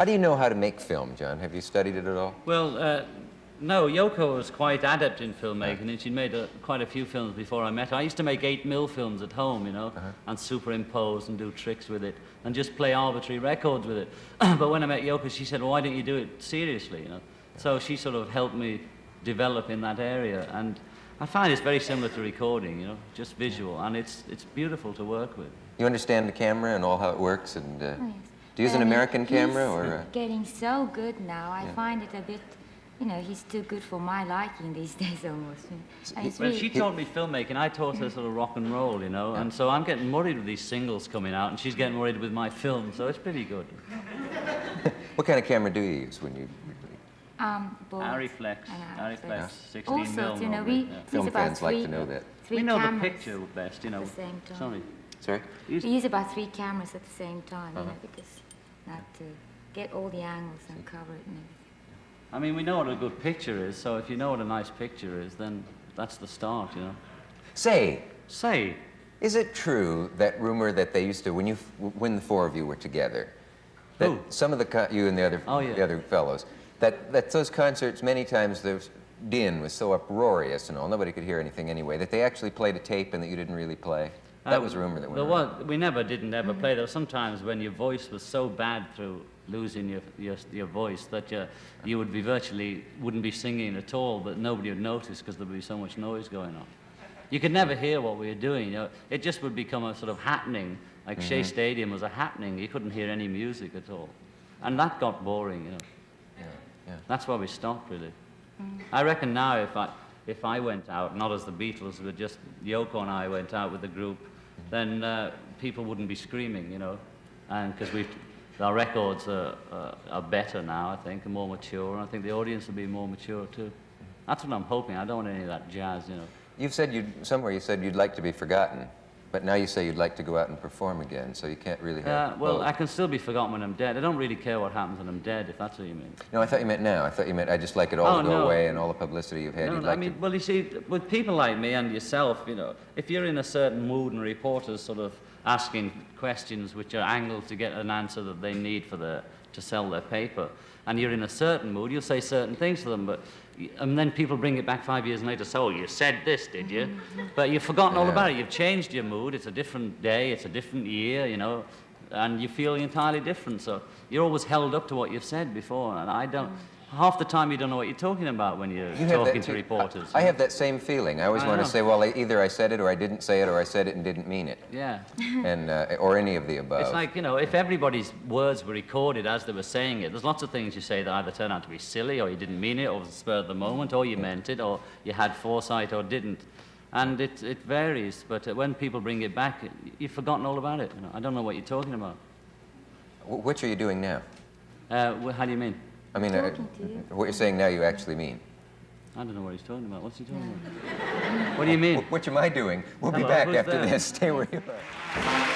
How do you know how to make film, John? Have you studied it at all? Well, no, Yoko was quite adept in filmmaking, and she'd made quite a few films before I met her. I used to make 8mm films at home, you know, and superimpose and do tricks with it, and just play arbitrary records with it. But when I met Yoko, she said, well, why don't you do it seriously, you know? So she sort of helped me develop in that area, and I find it's very similar to recording, you know, just visual, and it's beautiful to work with. You understand the camera and all how it works, and Oh, yes. do you use an American camera, He's or? getting so good now. I find it a bit, you know, he's too good for my liking these days almost. And it's Well, really- she taught me filmmaking, I taught her sort of rock and roll, you know, and so I'm getting worried with these singles coming out, and she's getting worried with my film, so it's pretty good. What kind of camera do you use when you? both. Ariflex, and Ariflex, 16 Also, mil. you know, normally, we yeah. Film use about fans like to know that. three We know the cameras picture best, you know. at the same time. Sorry. Sorry? We use about 3 cameras at the same time, you know, because not to get all the angles and cover it and everything. I mean, we know what a good picture is, so if you know what a nice picture is, then that's the start, you know. Say, Say, is it true, that rumor that they used to, when the 4 of you were together, that Who? some of you and the other, Oh, yeah. the other fellows, that those concerts, many times the din was so uproarious and all, nobody could hear anything anyway, that they actually played a tape and that you didn't really play? That was a rumor that went around. we didn't ever play. There were sometimes when your voice was so bad through losing your voice that you would be wouldn't be singing at all, but nobody would notice because there would be so much noise going on. You could never hear what we were doing, you know. It just would become a sort of happening, like Shea Stadium was a happening. You couldn't hear any music at all. And that got boring, you know. Yeah. That's why we stopped, really. I reckon now if I went out, not as the Beatles, but just Yoko and I went out with the group, then people wouldn't be screaming, you know, and because our records are better now, I think, and more mature, and I think the audience will be more mature too. That's what I'm hoping. I don't want any of that jazz, you know. You've said somewhere you said you'd like to be forgotten, but now you say you'd like to go out and perform again, so you can't really have Well, both. I can still be forgotten when I'm dead. I don't really care what happens when I'm dead, if that's what you mean. No, I thought you meant now. I thought you meant I just like it all to go no. away and all the publicity you've had. No, You'd I like mean, to... well, you see, with people like me and yourself, you know, if you're in a certain mood and reporters sort of asking questions which are angled to get an answer that they need to sell their paper, and you're in a certain mood, you'll say certain things to them, and then people bring it back 5 years later, so, oh, you said this, did you? But you've forgotten all about it. You've changed your mood. It's a different day. It's a different year, you know, and you feel entirely different. So you're always held up to what you've said before, and I don't... Half the time you don't know what you're talking about when you're talking to reporters. I have that same feeling. I always want know. to say, well, either I said it or I didn't say it, or I said it and didn't mean it. Yeah. And, or any of the above. It's like, you know, if everybody's words were recorded as they were saying it, there's lots of things you say that either turn out to be silly, or you didn't mean it, or was the spur of the moment, or you meant it, or you had foresight or didn't. And it varies, but when people bring it back, you've forgotten all about it. You know? I don't know what you're talking about. Which are you doing now? How do you mean? I mean, Talking to you. what you're saying now you actually mean. I don't know what he's talking about. What's he talking about? What do you mean? Which am I doing? We'll be Hello, back who's after there? this. Stay where you are.